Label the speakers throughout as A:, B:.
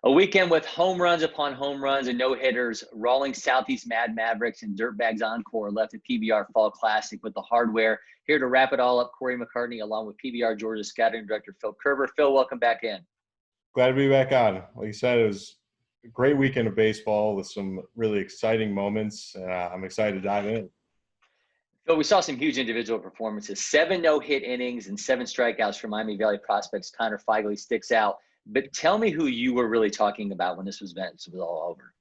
A: A weekend with home runs upon home runs and no-hitters. Rolling Southeast Mad Mavericks and Dirtbags Encore left the PBR Fall Classic with the hardware. Here to wrap it all up, Cory McCartney, along with PBR Georgia Scouting Director Phil Kerber. Phil, welcome back in.
B: Glad to be back on. Like you said, it was a great weekend of baseball with some really exciting moments. I'm excited to dive in.
A: Phil, we saw some huge individual performances. 7 no-hit innings and 7 strikeouts for Miami Valley prospects. Connor Fiegly sticks out. But tell me who you were really talking about when this was all over.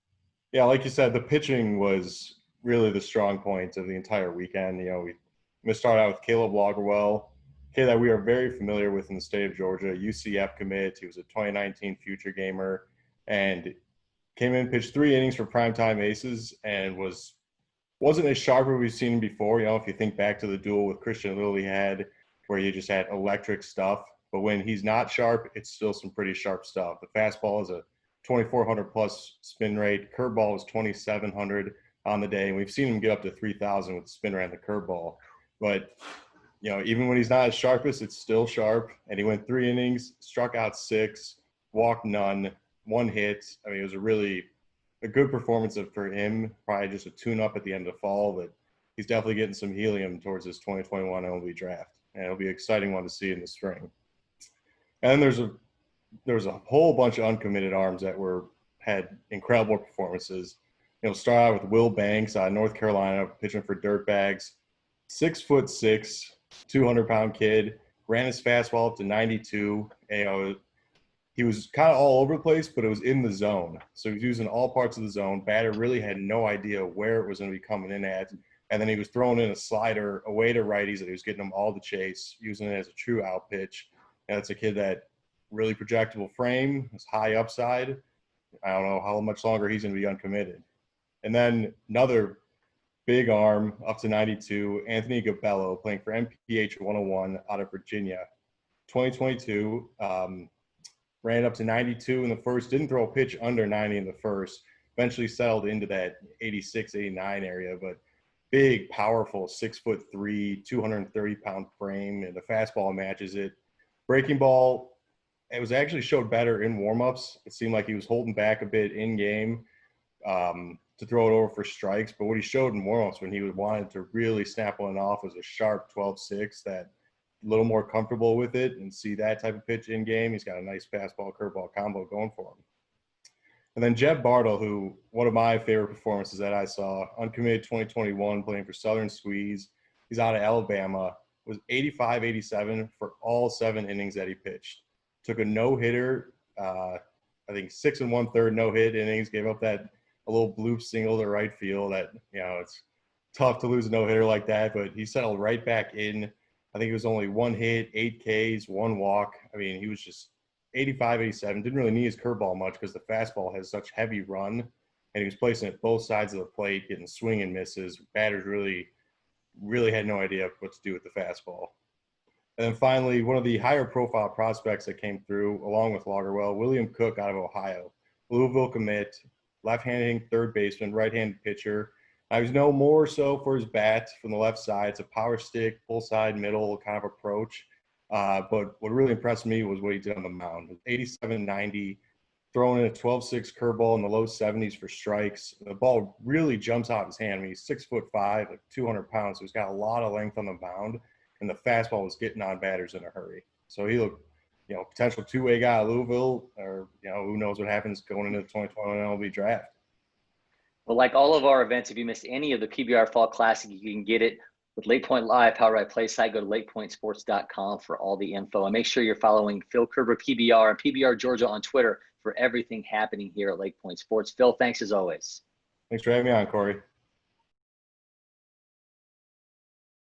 B: Yeah, like you said, the pitching was really the strong point of the entire weekend. You know, we're going to start out with Caleb Logerwell, a kid that we are very familiar with in the state of Georgia, UCF commit. He was a 2019 future gamer and came in, pitched 3 innings for primetime aces and wasn't as sharp as we've seen him before. You know, if you think back to the duel with Christian Little he had, where he just had electric stuff. But when he's not sharp, it's still some pretty sharp stuff. The fastball is a 2,400 plus spin rate. Curveball is 2,700 on the day. And we've seen him get up to 3,000 with the spin rate and the curveball. But, you know, even when he's not as sharpest, it's still sharp. And he went 3 innings, struck out 6, walked none, 1 hit. I mean, it was a good performance for him. Probably just a tune-up at the end of the fall. But he's definitely getting some helium towards his 2021 MLB draft. And it'll be an exciting one to see in the spring. And then there was a whole bunch of uncommitted arms that had incredible performances. You know, start out with Will Banks out of North Carolina, pitching for Dirtbags. 6'6", 200-pound kid, ran his fastball up to 92. You know, he was kind of all over the place, but it was in the zone. So he was using all parts of the zone. Batter really had no idea where it was going to be coming in at. And then he was throwing in a slider away to righties that he was getting them all to chase, using it as a true out pitch. And it's a kid that really projectable frame, is high upside. I don't know how much longer he's going to be uncommitted. And then another big arm up to 92, Anthony Gabello, playing for MPH 101 out of Virginia. 2022, ran up to 92 in the first, didn't throw a pitch under 90 in the first, eventually settled into that 86, 89 area, but big, powerful, 6'3", 230-pound frame, and the fastball matches it. Breaking ball, it was actually showed better in warmups. It seemed like he was holding back a bit in game to throw it over for strikes. But what he showed in warmups when he wanted to really snap one off was a sharp 12-6 that a little more comfortable with it and see that type of pitch in game. He's got a nice fastball curveball combo going for him. And then Jeb Bartle, who one of my favorite performances that I saw, uncommitted 2021, playing for Southern Squeeze. He's out of Alabama. Was 85-87 for all 7 innings that he pitched. Took a no-hitter, I think 6 1/3 no-hit innings, gave up a little bloop single to right field that, you know, it's tough to lose a no-hitter like that, but he settled right back in. I think it was only 1 hit, 8 Ks, 1 walk. I mean, he was just 85-87. Didn't really need his curveball much because the fastball has such heavy run, and he was placing it both sides of the plate, getting swing and misses. Batters really had no idea what to do with the fastball. And then finally, one of the higher profile prospects that came through, along with Logerwell, William Cook out of Ohio. Louisville commit, left-handed third baseman, right-handed pitcher. He was known more so for his bat from the left side. It's a power stick, full side, middle kind of approach. But what really impressed me was what he did on the mound. 87-90, throwing in a 12-6 curveball in the low 70s for strikes. The ball really jumps out of his hand. I mean, he's 6'5", like 200 pounds, so he's got a lot of length on the mound, and the fastball was getting on batters in a hurry. So he looked, you know, potential two-way guy at Louisville, or, you know, who knows what happens going into the 2021 MLB draft.
A: Well, like all of our events, if you missed any of the PBR Fall Classic, you can get it with LakePoint Live, Power Right Play site. Go to LakePointSports.com for all the info. And make sure you're following Phil Kerber, PBR, and PBR Georgia on Twitter for everything happening here at LakePoint Sports. Phil, thanks as always.
B: Thanks for having me on, Cory.